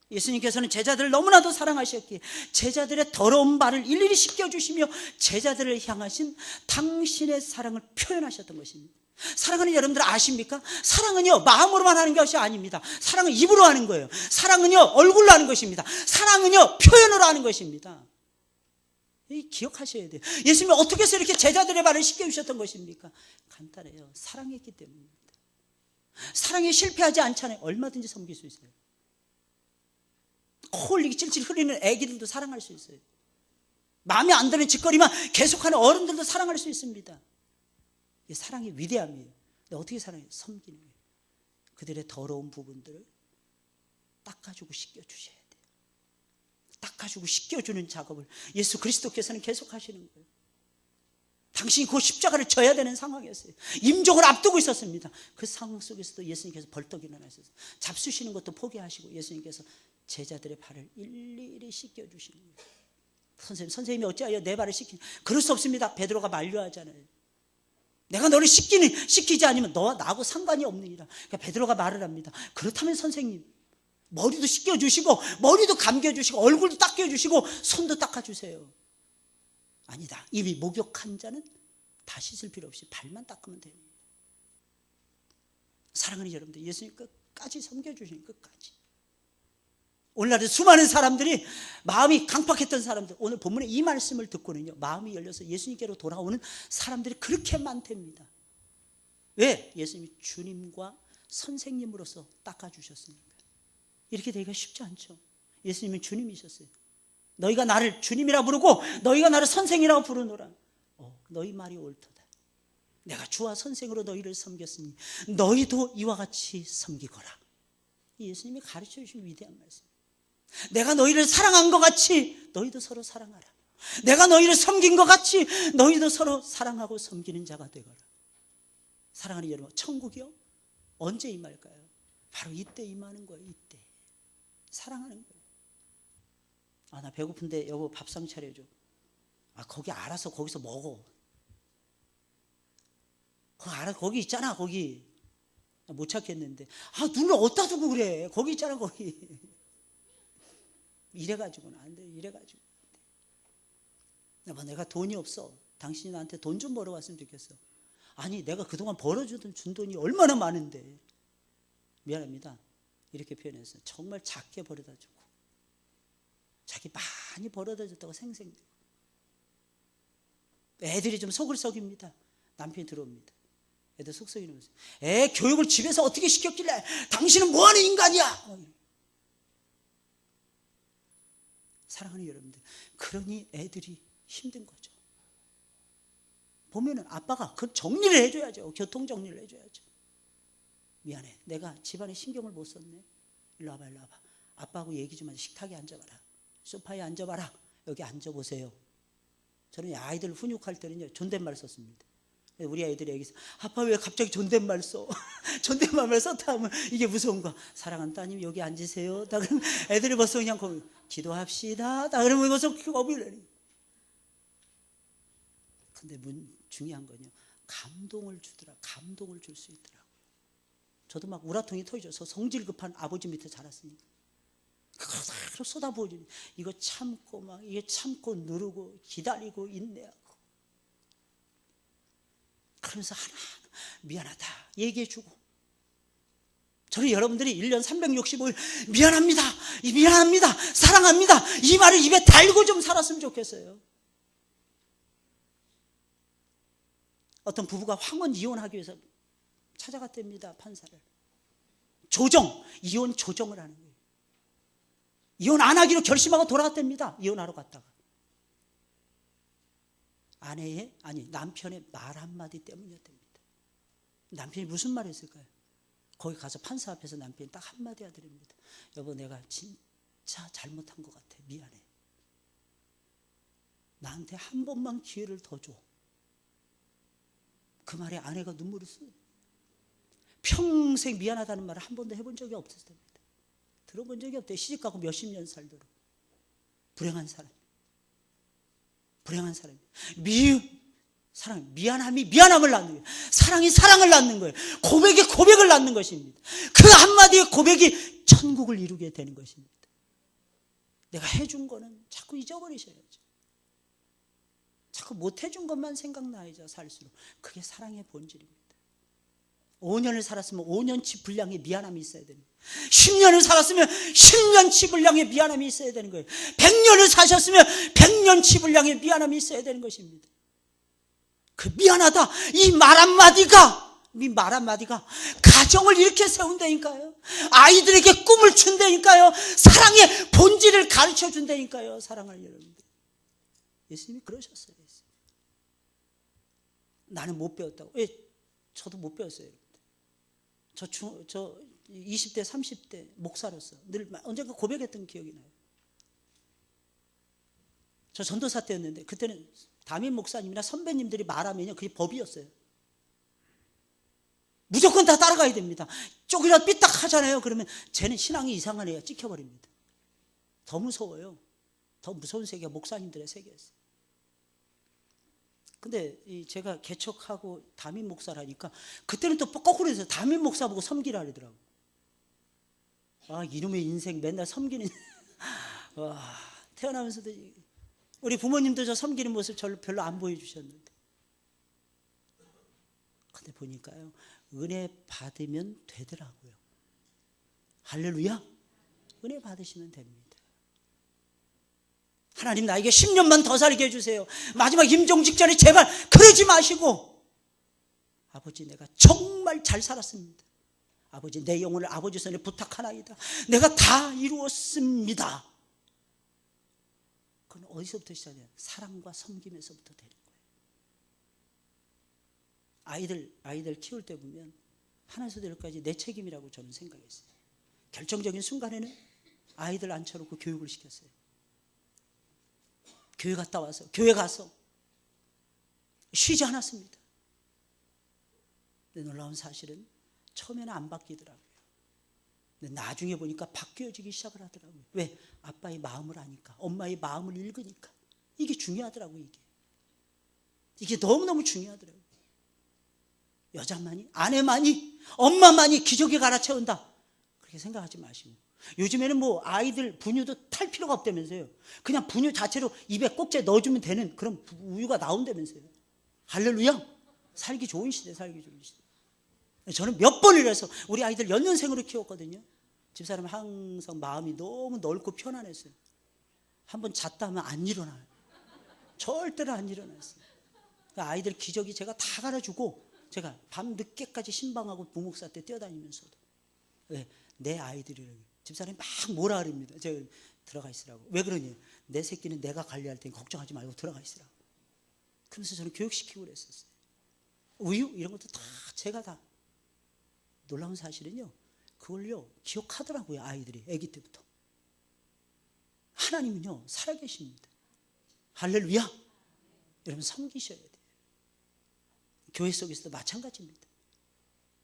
예수님께서는 제자들을 너무나도 사랑하셨기에 제자들의 더러운 발을 일일이 씻겨주시며 제자들을 향하신 당신의 사랑을 표현하셨던 것입니다. 사랑하는 여러분들 아십니까? 사랑은요 마음으로만 하는 것이 아닙니다. 사랑은 입으로 하는 거예요. 사랑은요 얼굴로 하는 것입니다. 사랑은요 표현으로 하는 것입니다. 기억하셔야 돼요. 예수님이 어떻게 해서 이렇게 제자들의 발을 씻겨주셨던 것입니까? 간단해요. 사랑했기 때문입니다. 사랑에 실패하지 않잖아요. 얼마든지 섬길 수 있어요. 코 흘리기 찔찔 흐리는 애기들도 사랑할 수 있어요. 마음에 안 드는 짓거리만 계속하는 어른들도 사랑할 수 있습니다. 이게 사랑의 위대함이에요. 근데 어떻게 사랑해요? 섬기는 거예요. 그들의 더러운 부분들을 닦아주고 씻겨주셔야 돼요. 닦아주고 씻겨주는 작업을 예수 그리스도께서는 계속 하시는 거예요. 당신이 그 십자가를 져야 되는 상황이었어요. 임종을 앞두고 있었습니다. 그 상황 속에서도 예수님께서 벌떡 일어나셔서 잡수시는 것도 포기하시고 예수님께서 제자들의 발을 일일이 씻겨주시는 거예요. 선생님이 어찌하여 내 발을 씻기냐? 그럴 수 없습니다. 베드로가 만류하잖아요. 내가 너를 씻기지 않으면 너와 나하고 상관이 없느니라. 그러니까 베드로가 말을 합니다. 그렇다면 선생님, 머리도 씻겨주시고 머리도 감겨주시고 얼굴도 닦여주시고 손도 닦아주세요. 아니다. 이미 목욕한 자는 다 씻을 필요 없이 발만 닦으면 됩니다. 사랑하는 여러분들, 예수님 끝까지 섬겨주시는 끝까지. 오늘날에 수많은 사람들이 마음이 강팍했던 사람들, 오늘 본문의 이 말씀을 듣고는요 마음이 열려서 예수님께로 돌아오는 사람들이 그렇게 많답니다. 왜? 예수님이 주님과 선생님으로서 닦아주셨으니까. 이렇게 되기가 쉽지 않죠. 예수님은 주님이셨어요. 너희가 나를 주님이라 부르고 너희가 나를 선생이라고 부르노라. 너희 말이 옳도다. 내가 주와 선생으로 너희를 섬겼으니 너희도 이와 같이 섬기거라. 예수님이 가르쳐 주신 위대한 말씀. 내가 너희를 사랑한 것 같이 너희도 서로 사랑하라. 내가 너희를 섬긴 것 같이 너희도 서로 사랑하고 섬기는 자가 되거라. 사랑하는 여러분, 천국이요? 언제 임할까요? 바로 이때 임하는 거예요. 이때 사랑하는 거예요. 나 배고픈데 여보 밥상 차려줘. 거기 알아서 거기서 먹어. 거기 있잖아. 거기 못 찾겠는데 눈을 어디다 두고 그래. 거기 있잖아. 거기. 이래가지고는 안 돼. 이래가지고 안 돼. 내가 돈이 없어. 당신이 나한테 돈 좀 벌어왔으면 좋겠어. 아니 내가 그동안 벌어주던 준 돈이 얼마나 많은데. 미안합니다. 이렇게 표현해서 정말 작게 벌어다 주고 자기 많이 벌어다 줬다고 생생되고 애들이 좀 속을 썩입니다. 남편이 들어옵니다. 애들 속 썩이면서 애 교육을 집에서 어떻게 시켰길래 당신은 뭐하는 인간이야. 사랑하는 여러분들, 그러니 애들이 힘든 거죠. 보면은 아빠가 그 정리를 해줘야죠. 교통 정리를 해줘야죠. 미안해, 내가 집안에 신경을 못 썼네. 일로 와봐, 일로 와봐. 아빠하고 얘기 좀 하자. 식탁에 앉아봐라. 소파에 앉아봐라. 여기 앉아보세요. 저는 아이들 훈육할 때는요, 존댓말 썼습니다. 우리 아이들이 여기서 아빠 왜 갑자기 존댓말 써? 존댓말을 썼다 하면 이게 무서운 거야. 사랑하는 따님 여기 앉으세요. 다 그러면 애들이 벌써 그냥 기도합시다. 다 그러면 벌써 겁을 내니. 근데 중요한 건요, 감동을 주더라. 감동을 줄 수 있더라고요. 저도 막 우라통이 터져서 성질 급한 아버지 밑에 자랐으니까 그걸 쏟아부어주니 이거 참고 막 이게 참고 누르고 기다리고 인내하고 그러면서 하나하나 미안하다 얘기해주고, 저는 여러분들이 1년 365일 미안합니다, 미안합니다, 사랑합니다 이 말을 입에 달고 좀 살았으면 좋겠어요. 어떤 부부가 황혼 이혼하기 위해서 찾아갔답니다. 판사를. 이혼 조정을 하는 거예요. 이혼 안 하기로 결심하고 돌아갔답니다. 이혼하러 갔다가 남편의 말 한마디 때문이었답니다. 남편이 무슨 말을 했을까요? 거기 가서 판사 앞에서 남편이 딱 한마디 하더랍니다. 여보, 내가 진짜 잘못한 것 같아, 미안해, 나한테 한 번만 기회를 더 줘. 그 말에 아내가 눈물을 써요. 평생 미안하다는 말을 한 번도 해본 적이 없었답니다. 들어본 적이 없대요. 시집가고 몇십 년 살도록. 불행한 사람. 미안함이 미안함을 낳는 거예요. 사랑이 사랑을 낳는 거예요. 고백이 고백을 낳는 것입니다. 그 한마디의 고백이 천국을 이루게 되는 것입니다. 내가 해준 거는 자꾸 잊어버리셔야죠. 자꾸 못해준 것만 생각나야죠. 살수록. 그게 사랑의 본질입니다. 5년을 살았으면 5년치 분량의 미안함이 있어야 됩니다. 10년을 살았으면 10년치 분량의 미안함이 있어야 되는 거예요. 100년을 사셨으면 100년치 분량의 미안함이 있어야 되는 것입니다. 그 미안하다 이 말 한마디가 가정을 이렇게 세운다니까요. 아이들에게 꿈을 준다니까요. 사랑의 본질을 가르쳐 준다니까요. 사랑할 여러분들, 예수님이 그러셨어요. 나는 못 배웠다고. 왜? 저도 못 배웠어요. 저 20대 30대 목사로서 늘 언젠가 고백했던 기억이 나요. 저 전도사 때였는데 그때는 담임 목사님이나 선배님들이 말하면요, 그게 법이었어요. 무조건 다 따라가야 됩니다. 조금이라도 삐딱 하잖아요. 그러면 쟤는 신앙이 이상한 애야 찍혀버립니다. 더 무서워요. 더 무서운 세계가 목사님들의 세계였어요. 근데 제가 개척하고 담임 목사를 하니까 그때는 또 거꾸로 해서 담임 목사 보고 섬기라 그러더라고. 아, 이놈의 인생 맨날 섬기는. 와, 태어나면서도 우리 부모님도 저 섬기는 모습 별로 안 보여주셨는데, 근데 보니까요, 은혜 받으면 되더라고요. 할렐루야. 은혜 받으시면 됩니다. 하나님 나에게 10년만 더 살게 해주세요. 마지막 임종 직전에 제발 그러지 마시고, 아버지 내가 정말 잘 살았습니다. 아버지 내 영혼을 아버지 손에 부탁하나이다. 내가 다 이루었습니다. 그건 어디서부터 시작해요? 사랑과 섬김에서부터 되는 거예요. 아이들 키울 때 보면 하나에서 열까지 내 책임이라고 저는 생각했어요. 결정적인 순간에는 아이들 앉혀놓고 교육을 시켰어요. 교회 가서 쉬지 않았습니다. 근데 놀라운 사실은 처음에는 안 바뀌더라고요. 근데 나중에 보니까 바뀌어지기 시작을 하더라고요. 왜? 아빠의 마음을 아니까, 엄마의 마음을 읽으니까. 이게 중요하더라고요. 이게 너무너무 중요하더라고요. 여자만이, 아내만이, 엄마만이 기적이 갈아채운다, 그렇게 생각하지 마시고, 요즘에는 뭐 아이들 분유도 탈 필요가 없다면서요. 그냥 분유 자체로 입에 꼭지 넣어주면 되는 그런 우유가 나온다면서요. 할렐루야. 살기 좋은 시대. 저는 몇 번을 해서 우리 아이들 연년생으로 키웠거든요. 집사람은 항상 마음이 너무 넓고 편안했어요. 한번 잤다 하면 안 일어나요. 절대로 안 일어났어요. 아이들 기저귀 제가 다 갈아주고, 제가 밤 늦게까지 신방하고 부목사 때 뛰어다니면서도. 왜? 내 아이들이라고. 집사람이 막 뭐라 그럽니다. 제가 들어가 있으라고. 왜 그러니? 내 새끼는 내가 관리할 테니 걱정하지 말고 들어가 있으라고. 그러면서 저는 교육시키고 그랬었어요. 우유 이런 것도 다 제가 다. 놀라운 사실은요, 그걸요 기억하더라고요. 아이들이 아기 때부터. 하나님은요 살아계십니다. 할렐루야. 여러분 섬기셔야 돼요. 교회 속에서도 마찬가지입니다.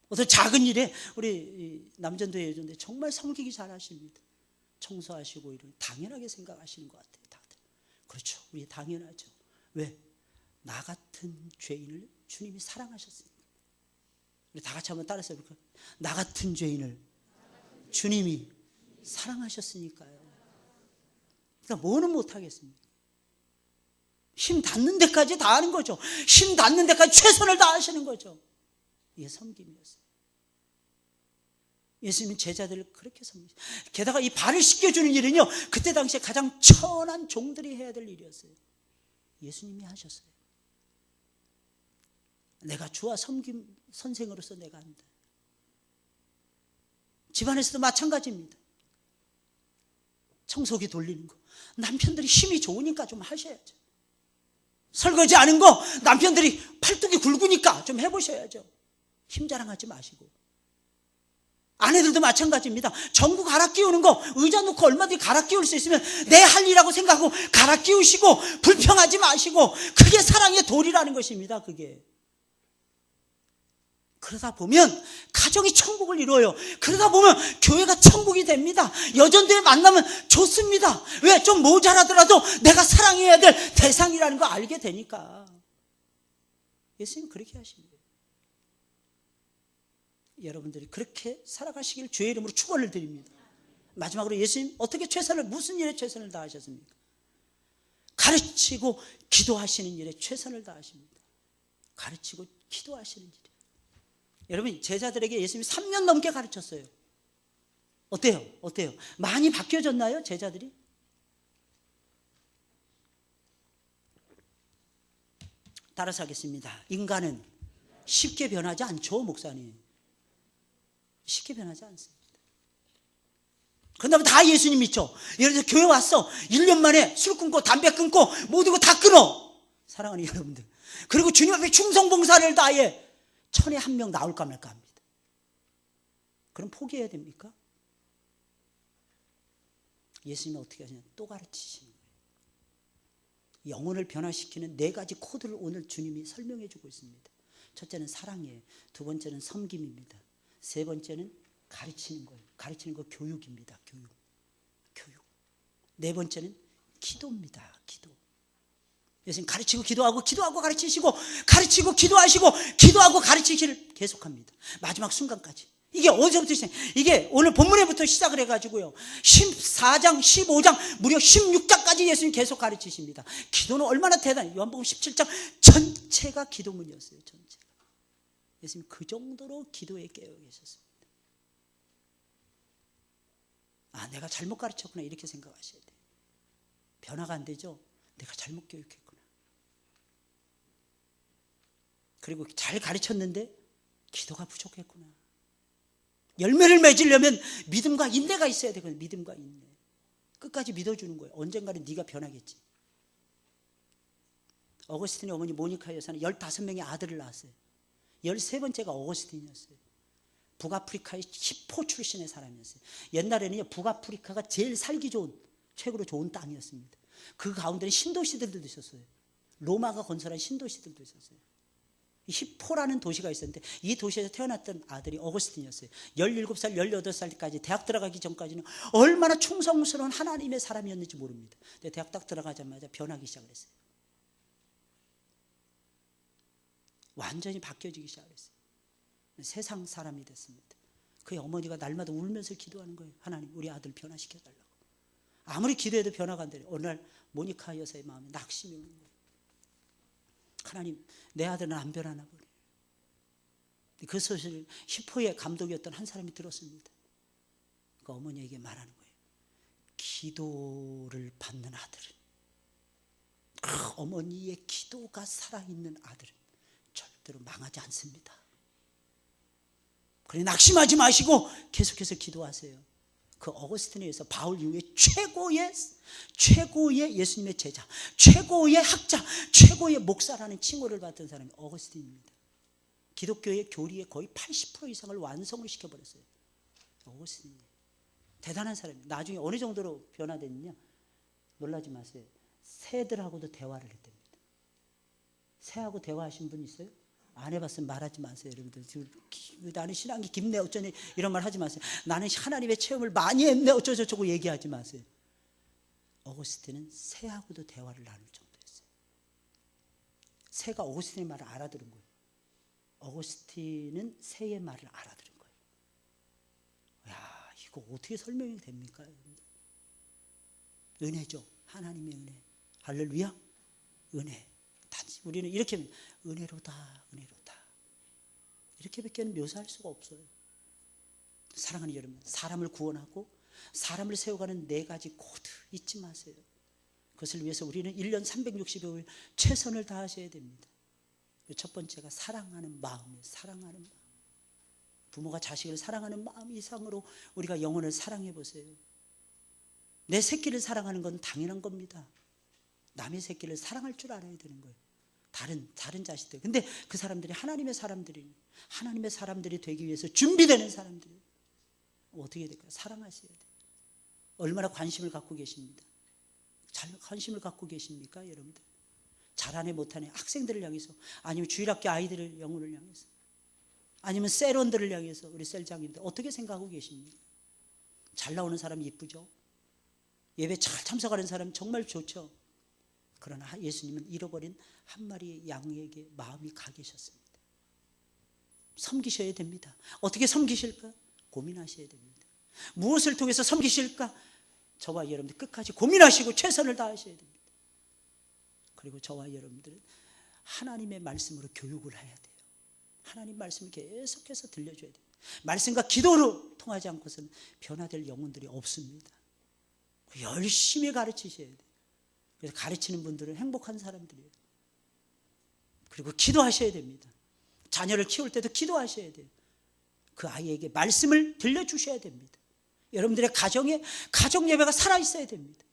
어떤 작은 일에 우리 남전도의 여전대 정말 섬기기 잘하십니다. 청소하시고 이런 당연하게 생각하시는 것 같아요. 다들. 그렇죠. 우리 당연하죠. 왜? 나 같은 죄인을 주님이 사랑하셨으니까. 우리 다 같이 한번 따라서 해볼까요? 나 같은 죄인을 주님이 사랑하셨으니까요. 그러니까 뭐는 못하겠습니까? 힘 닿는 데까지 다 하는 거죠. 힘 닿는 데까지 최선을 다하시는 거죠. 이게 섬김이었어요. 예수님은 제자들을 그렇게 섬기셨어요. 게다가 이 발을 씻겨주는 일은요, 그때 당시에 가장 천한 종들이 해야 될 일이었어요. 예수님이 하셨어요. 내가 주와 섬김 선생으로서 내가 한다. 집안에서도 마찬가지입니다. 청소기 돌리는 거 남편들이 힘이 좋으니까 좀 하셔야죠. 설거지 하는 거 남편들이 팔뚝이 굵으니까 좀 해보셔야죠. 힘 자랑하지 마시고. 아내들도 마찬가지입니다. 전구 갈아 끼우는 거 의자 놓고 얼마든지 갈아 끼울 수 있으면 내 할 일이라고 생각하고 갈아 끼우시고 불평하지 마시고, 그게 사랑의 도리라는 것입니다. 그게. 그러다 보면 가정이 천국을 이루어요. 그러다 보면 교회가 천국이 됩니다. 여전도에 만나면 좋습니다. 왜? 좀 모자라더라도 내가 사랑해야 될 대상이라는 거 알게 되니까. 예수님 그렇게 하신 거예요. 여러분들이 그렇게 살아가시길 주의 이름으로 축원을 드립니다. 마지막으로 예수님 어떻게 무슨 일에 최선을 다하셨습니까? 가르치고 기도하시는 일에 최선을 다하십니다. 가르치고 기도하시는 일에. 여러분, 제자들에게 예수님이 3년 넘게 가르쳤어요. 어때요? 많이 바뀌어졌나요, 제자들이? 따라서 하겠습니다. 인간은 쉽게 변하지 않죠, 목사님. 쉽게 변하지 않습니다. 그런다면 다 예수님 믿죠. 예를 들어 교회 왔어. 1년 만에 술 끊고 담배 끊고 모든 거 다 끊어. 사랑하는 여러분들. 그리고 주님 앞에 충성봉사를 다해. 1000에 1명 나올까 말까 합니다. 그럼 포기해야 됩니까? 예수님은 어떻게 하시냐? 또 가르치시는 거예요. 영혼을 변화시키는 4가지 코드를 오늘 주님이 설명해 주고 있습니다. 첫째는 사랑이에요. 두 번째는 섬김입니다. 세 번째는 가르치는 거예요. 가르치는 거 교육입니다. 교육. 네 번째는 기도입니다. 기도. 예수님 가르치고 기도하고 가르치시고 가르치고 기도하시고 기도하고 가르치기를 계속합니다. 마지막 순간까지. 이게 어디서부터 시작? 이게 오늘 본문에부터 시작을 해가지고요. 14장, 15장, 무려 16장까지 예수님 계속 가르치십니다. 기도는 얼마나 대단해요. 요한복음 17장 전체가 기도문이었어요. 전체가. 예수님 그 정도로 기도에 깨어 계셨습니다. 아, 내가 잘못 가르쳤구나 이렇게 생각하셔야 돼요. 변화가 안 되죠? 내가 잘못 교육했구나. 그리고 잘 가르쳤는데 기도가 부족했구나. 열매를 맺으려면 믿음과 인내가 있어야 되거든요. 믿음과 인내. 끝까지 믿어주는 거예요. 언젠가는 네가 변하겠지. 어거스틴의 어머니 모니카 여사는 15명의 아들을 낳았어요. 13번째가 어거스틴이었어요. 북아프리카의 히포 출신의 사람이었어요. 옛날에는요, 북아프리카가 제일 살기 좋은, 최고로 좋은 땅이었습니다. 그 가운데는 신도시들도 있었어요. 로마가 건설한 신도시들도 있었어요. 히포라는 도시가 있었는데 이 도시에서 태어났던 아들이 어거스틴이었어요. 17살, 18살까지 대학 들어가기 전까지는 얼마나 충성스러운 하나님의 사람이었는지 모릅니다. 근데 대학 딱 들어가자마자 변하기 시작을 했어요. 완전히 바뀌어지기 시작을 했어요. 세상 사람이 됐습니다. 그의 어머니가 날마다 울면서 기도하는 거예요. 하나님, 우리 아들 변화시켜달라고. 아무리 기도해도 변화가 안 돼요. 어느 날 모니카 여사의 마음에 낙심이 오는 거예요. 하나님, 내 아들은 안 변하나 보네. 그 소식을 히포의 감독이었던 한 사람이 들었습니다. 그 어머니에게 말하는 거예요. 기도를 받는 아들은, 어머니의 기도가 살아있는 아들은 절대로 망하지 않습니다. 그래, 낙심하지 마시고 계속해서 기도하세요. 그 어거스틴에 의해서 바울 이후에 최고의 예수님의 제자, 최고의 학자, 최고의 목사라는 칭호를 받던 사람이 어거스틴입니다. 기독교의 교리의 거의 80% 이상을 완성을 시켜버렸어요. 어거스틴이 대단한 사람이에요. 나중에 어느 정도로 변화됐느냐, 놀라지 마세요. 새들하고도 대화를 했답니다. 새하고 대화하신 분 있어요? 안 해봤으면 말하지 마세요. 여러분들 나는 신앙이 깊네 어쩌니 이런 말 하지 마세요. 나는 하나님의 체험을 많이 했네 어쩌고저쩌고 얘기하지 마세요. 어거스틴은 새하고도 대화를 나눌 정도였어요. 새가 어거스틴의 말을 알아들은 거예요. 어거스틴은 새의 말을 알아들은 거예요. 야, 이거 어떻게 설명이 됩니까? 은혜죠. 하나님의 은혜. 할렐루야. 은혜. 단지 우리는 이렇게 은혜로다, 은혜로다. 이렇게밖에 묘사할 수가 없어요. 사랑하는 여러분, 사람을 구원하고 사람을 세워가는 4가지 코드 잊지 마세요. 그것을 위해서 우리는 1년 365일 최선을 다하셔야 됩니다. 첫 번째가 사랑하는 마음이에요. 사랑하는 마음. 부모가 자식을 사랑하는 마음 이상으로 우리가 영혼을 사랑해 보세요. 내 새끼를 사랑하는 건 당연한 겁니다. 남의 새끼를 사랑할 줄 알아야 되는 거예요. 다른 자식들. 근데 그 사람들이 하나님의 사람들이 되기 위해서 준비되는 사람들이에요. 어떻게 될까요? 사랑하셔야 돼요. 얼마나 관심을 갖고 계십니다. 관심을 갖고 계십니까, 여러분들? 잘하네 못하네 학생들을 향해서, 아니면 주일학교 아이들을 영혼을 향해서, 아니면 셀원들을 향해서, 우리 셀장님들 어떻게 생각하고 계십니까? 잘 나오는 사람 이쁘죠? 예배 잘 참석하는 사람 정말 좋죠? 그러나 예수님은 잃어버린 한 마리의 양에게 마음이 가 계셨습니다. 섬기셔야 됩니다. 어떻게 섬기실까? 고민하셔야 됩니다. 무엇을 통해서 섬기실까? 저와 여러분들 끝까지 고민하시고 최선을 다하셔야 됩니다. 그리고 저와 여러분들은 하나님의 말씀으로 교육을 해야 돼요. 하나님 말씀을 계속해서 들려줘야 돼요. 말씀과 기도로 통하지 않고서는 변화될 영혼들이 없습니다. 열심히 가르치셔야 돼요. 그래서 가르치는 분들은 행복한 사람들이에요. 그리고 기도하셔야 됩니다. 자녀를 키울 때도 기도하셔야 돼요. 그 아이에게 말씀을 들려주셔야 됩니다. 여러분들의 가정에 가정 예배가 살아있어야 됩니다.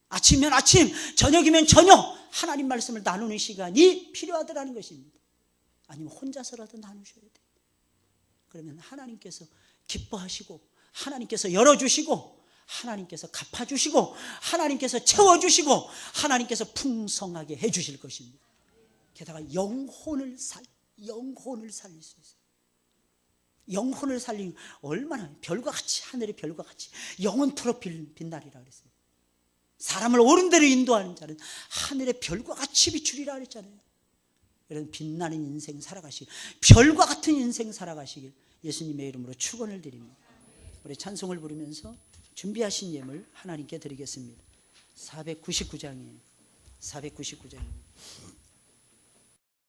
아침이면 아침, 저녁이면 저녁 하나님 말씀을 나누는 시간이 필요하더라는 것입니다. 아니면 혼자서라도 나누셔야 돼요. 그러면 하나님께서 기뻐하시고, 하나님께서 열어주시고, 하나님께서 갚아주시고, 하나님께서 채워주시고, 하나님께서 풍성하게 해주실 것입니다. 게다가 영혼을 살릴 수 있어요. 영혼을 살리는 얼마나 별과 같이, 하늘의 별과 같이 영혼토록 빛나리라 그랬어요. 사람을 옳은 대로 인도하는 자는 하늘의 별과 같이 비추리라 그랬잖아요. 여러분, 빛나는 인생 살아가시길, 별과 같은 인생 살아가시길 예수님의 이름으로 축원을 드립니다. 우리 찬송을 부르면서 준비하신 예물 하나님께 드리겠습니다. 499장이에요. 499장.